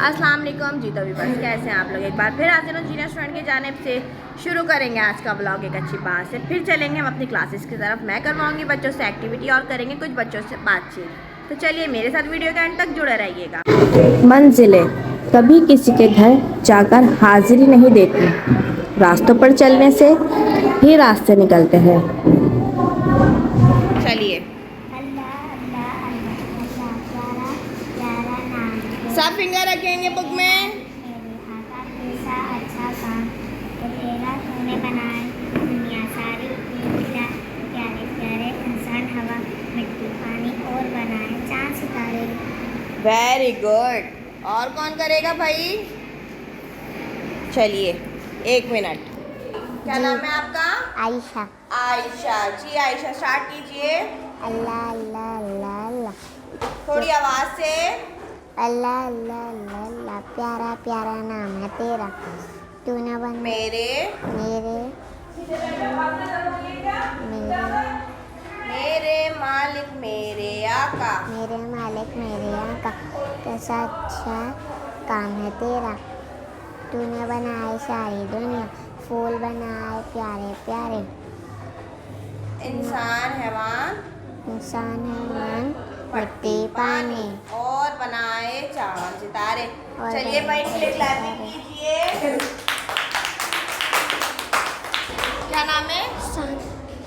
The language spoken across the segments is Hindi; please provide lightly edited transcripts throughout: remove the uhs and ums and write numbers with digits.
अस्सलाम वालेकुम जी। तो बस कैसे हैं आप लोग। एक बार फिर हाजिर हूँ जीना स्टूडेंट की जानिब से। शुरू करेंगे आज का व्लॉग एक अच्छी बात से, फिर चलेंगे हम अपनी क्लासेस की तरफ। मैं करवाऊंगी बच्चों से एक्टिविटी और करेंगे कुछ बच्चों से बातचीत। तो चलिए मेरे साथ वीडियो के अंत तक जुड़े रहिएगा। मंजिलें कभी किसी के घर जाकर हाजिरी नहीं देती, रास्तों पर चलने से ही रास्ते निकलते हैं। चलिए सब फिंगर रखेंगे बुक में। कैसा अच्छा काम तेरा तूने बनाया दुनिया सारी, प्यारे प्यारे इंसान, हवा मिट्टी पानी और बनाए चांद सितारे। Very good. और कौन करेगा भाई? चलिए 1 मिनट। क्या नाम है आपका? आयशा। आयशा जी। आयशा स्टार्ट कीजिए। अल्लाह अल्लाह अल्लाह अल्लाह। थोड़ी आवाज से। अल्लाह अल्लाह अल्लाह अल्लाह, प्यारा प्यारा नाम है तेरा, तूने बन मेरे मेरे मेरे मालिक मेरे आका। मेरे मालिक मेरे आका, कैसा अच्छा काम है तेरा, तूने बनाए सारी दुनिया, फूल बनाए प्यारे प्यारे, इंसान हैवान इंसान हैवान मिट्टी पानी और बनाए चांद सितारे। और चलिए भाई के लिए क्लैपिंग कीजिए। क्या नाम है? हसान।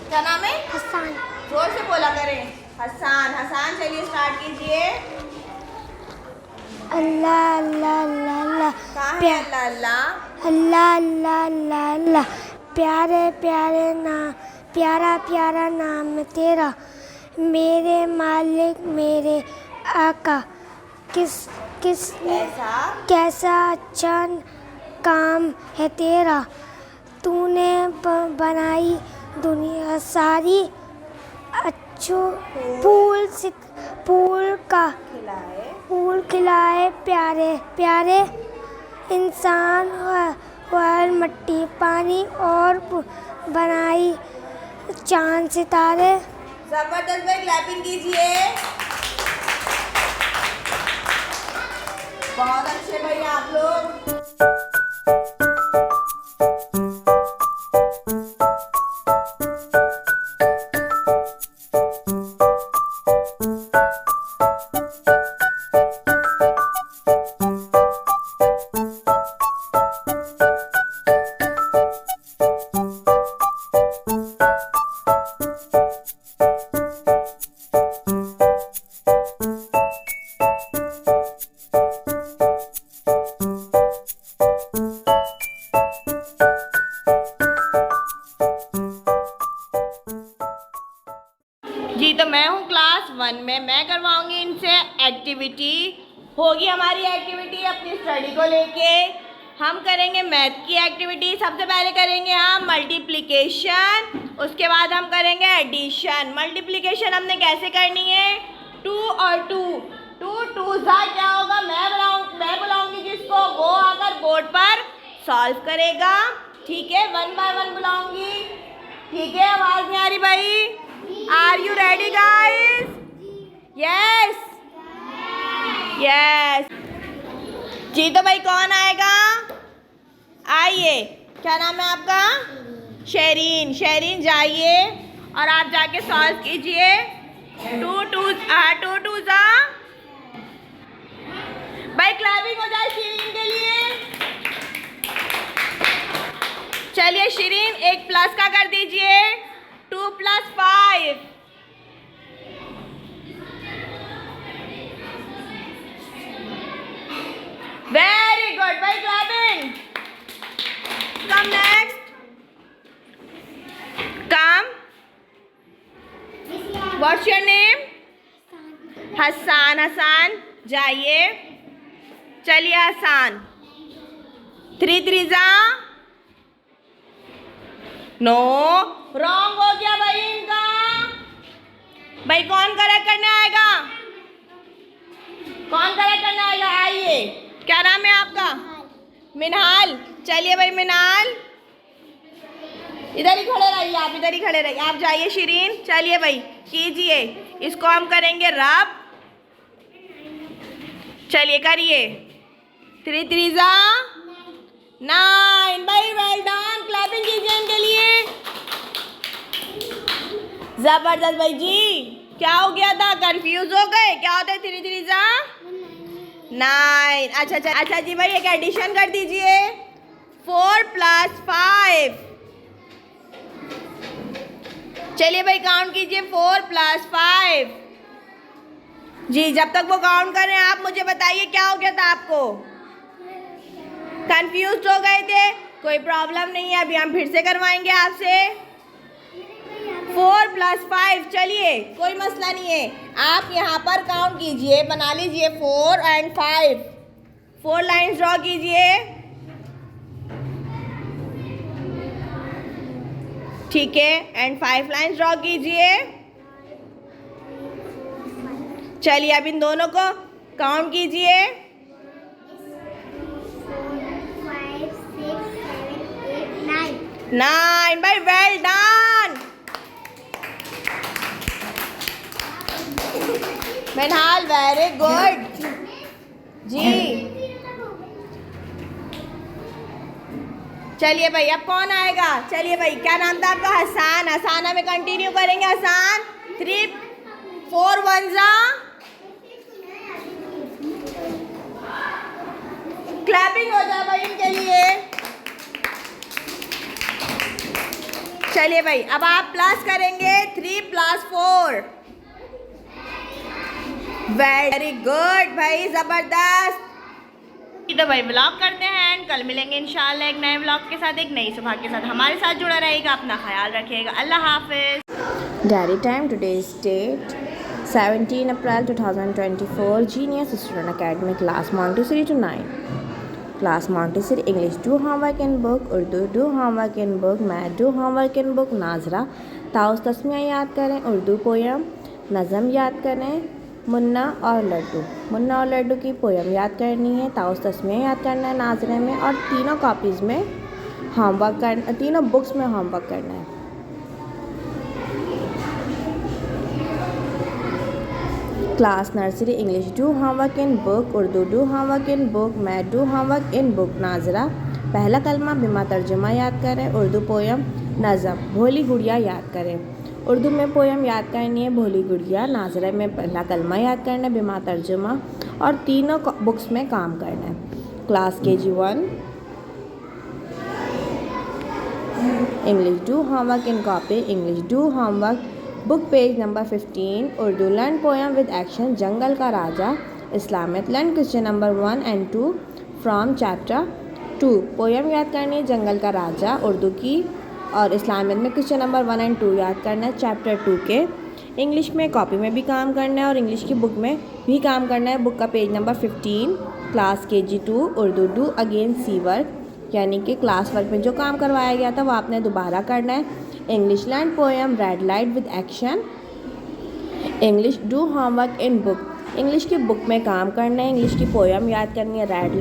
क्या नाम है? हसान। जोर से बोला करें। हसान। हसान चलिए स्टार्ट कीजिए। अल्लाह अल्लाह अल्लाह अल्लाह, कहाँ है अल्लाह अल्लाह? अल्लाह अल्लाह अल्लाह अल्लाह, प्यारे प्यारे नाम, प्यारा प्यारा नाम है तेरा, मेरे मालिक मेरे आका, किस किस ऐसा कैसा अच्छा काम है तेरा, तूने बनाई दुनिया सारी, अच्छो फूल खिलाए प्यारे प्यारे, इंसान और मिट्टी पानी और बनाई चांद सितारे। जबरदस्त भाई क्लैपिंग कीजिए। बहुत अच्छे भाई आप लोग। जी तो मैं हूँ क्लास 1 में। मैं करवाऊंगी इनसे एक्टिविटी। होगी हमारी एक्टिविटी अपनी स्टडी को लेके। हम करेंगे मैथ की एक्टिविटी। सबसे पहले करेंगे हम मल्टीप्लिकेशन, उसके बाद हम करेंगे एडिशन। मल्टीप्लिकेशन हमने कैसे करनी है? 2 और 2, 2 जा क्या होगा? मैं बुलाऊंगी जिसको, वो आकर बोर्ड पर सॉल्व करेगा। ठीक है, 1 बाय 1 बुलाऊंगी। ठीक है, आवाज नहीं आ रही भाई? Are you ready guys? Yes. Yes. जी तो भाई कौन आएगा? आइए। क्या नाम है आपका? शेरीन। शेरीन जाइए और आप जाके सॉल्व कीजिए। 2 जा। भाई क्लैपिंग हो जाए शेरीन के लिए। चलिए शेरीन एक प्लस का कर दीजिए। 2 + 5। वेरी गुड भाई clapping. Come next. What's your name? Hasan. Hasan जाइए, चलिए हसान। 3 3 नो, रॉन्ग हो गया भाई इनका। भाई कौन करेक्ट करने आएगा? कौन करेक्ट करने आएगा? आइए, क्या नाम है आपका? मिनहाल। चलिए भाई मिनहाल, इधर ही खड़े रहिए, आप इधर ही खड़े रहिए। आप जाइए शिरीन, चलिए भाई कीजिए, इसको हम करेंगे रब। चलिए करिए। 3 3 9। भाई वेल डन, क्लैपिंग कीजिए इनके लिए। जबरदस्त भाई जी। क्या हो गया था? कंफ्यूज हो गए? क्या होता है 3 3 9? अच्छा जी भाई, एक एडिशन कर दीजिए। 4 + 5। चलिए भाई काउंट कीजिए। 4 + 5 जी। जब तक वो काउंट कर रहे हैं आप मुझे बताइए क्या हो गया था आपको? कंफ्यूज हो गए थे? कोई प्रॉब्लम नहीं है, अभी हम फिर से करवाएंगे आपसे। 4 + 5। चलिए कोई मसला नहीं है, आप यहाँ पर काउंट कीजिए, बना लीजिए 4 और 5। 4 लाइन्स ड्रॉ कीजिए, ठीक है, एंड 5 लाइन्स ड्रॉ कीजिए। चलिए अब इन दोनों को काउंट कीजिए। 5 6 7 8 9। 9। भाई well done Minhal, very good ji. चलिए भाई अब कौन आएगा? चलिए भाई, क्या नाम था आपका? हसान। हसान में कंटिन्यू करेंगे। हसान 3 4 1 क्लैपिंग हो जाए भाई इनके लिए। चलिए भाई अब आप प्लस करेंगे। 3 + 4। वेरी गुड भाई, जबरदस्त। तो भाई व्लॉग करते हैं एंड कल मिलेंगे इंशाल्लाह एक नए व्लॉग के साथ, एक नई सुबह के साथ। हमारे साथ जुड़ा रहेगा, अपना ख्याल रखिएगा। अल्लाह हाफिज। Diary time. Today's date 17 April 2024. Genius Student Academy Class Montessori to 9. Class Montessori English. Do homework in book. Urdu. Do homework in book. Math. Do homework in book. नाजरा taus Tasmiya याद करें। उर्दू पोयम नज़म याद करें। मुन्ना और लड्डू। मुन्ना और लड्डू की पोयम याद करनी है, ताउस तस्मिया याद करना है नाजरे में, और तीनों कॉपीज़ में होमवर्क करना, तीनों बुक्स में होमवर्क करना है। Class nursery English. Do homework in book. Urdu do homework in book. Math do homework in book. नाजरा पहला कलमा बिमा तर्जुमा याद करें। उर्दू पोयम नज़म भोली गुड़िया याद करें। उर्दू में पोयम याद करनी है भोली गुड़िया। नाजरा में पहला कलमा याद करना है बिमा तर्जुमा, और तीनों बुक्स में काम करना है। Class KG 1 English. Do homework in copy. English do homework book page number 15। Urdu learn poem with action जंगल का राजा। Islamic learn question number 1 and 2 from chapter 2। Poem याद करनी है जंगल का राजा उर्दू की, और इस्लामिक में क्वेश्चन नंबर 1 and 2 याद करना है चैप्टर 2 के। इंग्लिश में कॉपी में भी काम करना है और इंग्लिश की बुक में भी काम करना है। बुक का page number 15। Class KG 2 Urdu do again C work, यानी कि क्लास वर्क में जो काम करवाया गया था वो आपने दोबारा करना है। English learn poem red light with action. English do homework in book, English की बुक में काम करना है। इंग्लिश की पोएम याद करनी है रेड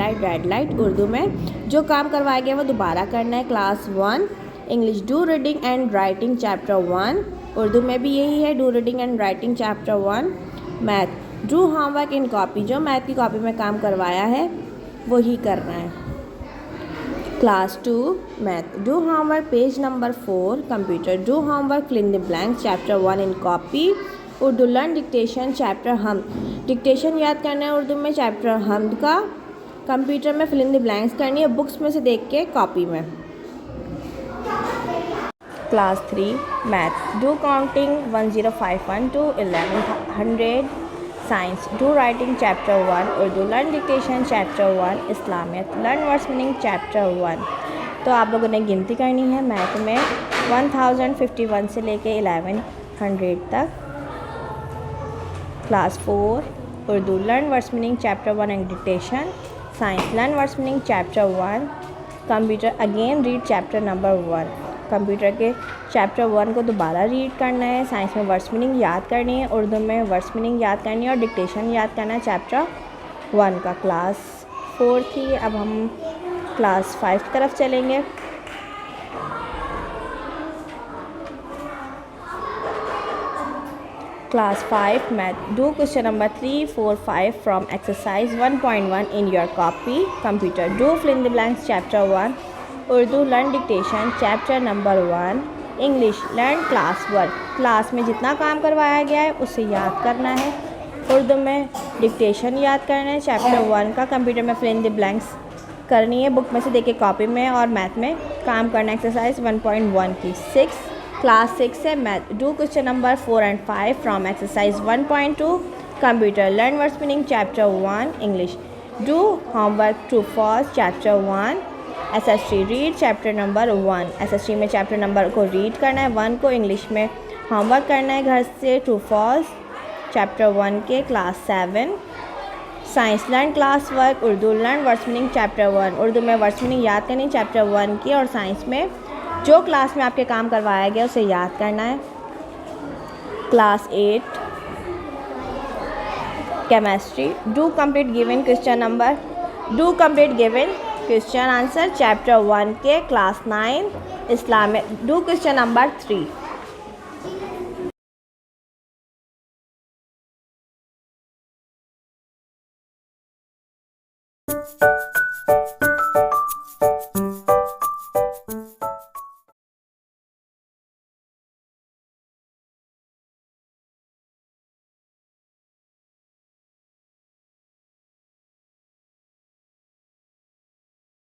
लाइट। उर्दू में जो काम करवाया गया वो दोबारा करना है। Class 1 English do reading and writing chapter 1, Urdu में भी यही है do reading and writing chapter 1। Math do homework in copy, जो मैथ की कॉपी में काम करवाया है वो ही करना है। Class 2 math do homework page number 4। Computer do homework fill in the blanks chapter 1 in copy. Urdu learn dictation chapter हम, डिक्टेशन याद करना है उर्दू में चैप्टर हमद का। कंप्यूटर में फिल इन द ब्लैंक्स करनी है बुक्स में से देख के कॉपी में। Class 3 math do counting 1051 to 1100। Science do writing chapter 1। Urdu learn dictation chapter 1। इस्लामियत लर्न वर्ड्स मीनिंग चैप्टर 1। तो आप लोगों ने गिनती करनी है मैथ में 1051 से लेके 1100 तक। Class 4 Urdu learn words meaning chapter 1 and dictation. Science learn words meaning chapter 1. Computer again read chapter number 1. Computer के चैप्टर 1 को दोबारा रीड करना है. साइंस में वर्ड्स मीनिंग याद करनी है, उर्दू में वर्ड्स मीनिंग याद करनी है और डिक्टेशन याद करना है चैप्टर 1 का. क्लास 4 थी, अब हम क्लास 5 की तरफ चलेंगे. Class 5 Math. Do question number 3, 4, 5 from exercise 1.1 in your copy. Computer. Do fill in the blanks chapter 1. Urdu learn dictation chapter number 1. English learn class work. Class में जितना काम करवाया गया है उसे याद करना है. उर्दू में डिक्टेशन याद करना है चैप्टर 1 का. कंप्यूटर में fill in the blanks करनी है, बुक में से देख के कॉपी में, और मैथ में काम करना है एक्सरसाइज 1.1 की. 6 क्लास 6 से math. Do question number 4 and 5 from exercise 1.2. Computer learn words meaning chapter 1. English do homework true false chapter 1. SST read chapter number 1. SST में चैप्टर नंबर को रीड करना है 1 को. इंग्लिश में होमवर्क करना है घर से ट्रू फॉल्स चैप्टर 1 के. Class 7 science learn class work. Urdu learn words meaning chapter 1. Urdu में वर्ड्स मीनिंग याद करनी चैप्टर 1 की, और साइंस में जो क्लास में आपके काम करवाया गया उसे याद करना है. Class 8 chemistry. Do complete given question number. Do complete given question answer chapter 1 के. Class 9 Islamic. Do question number 3.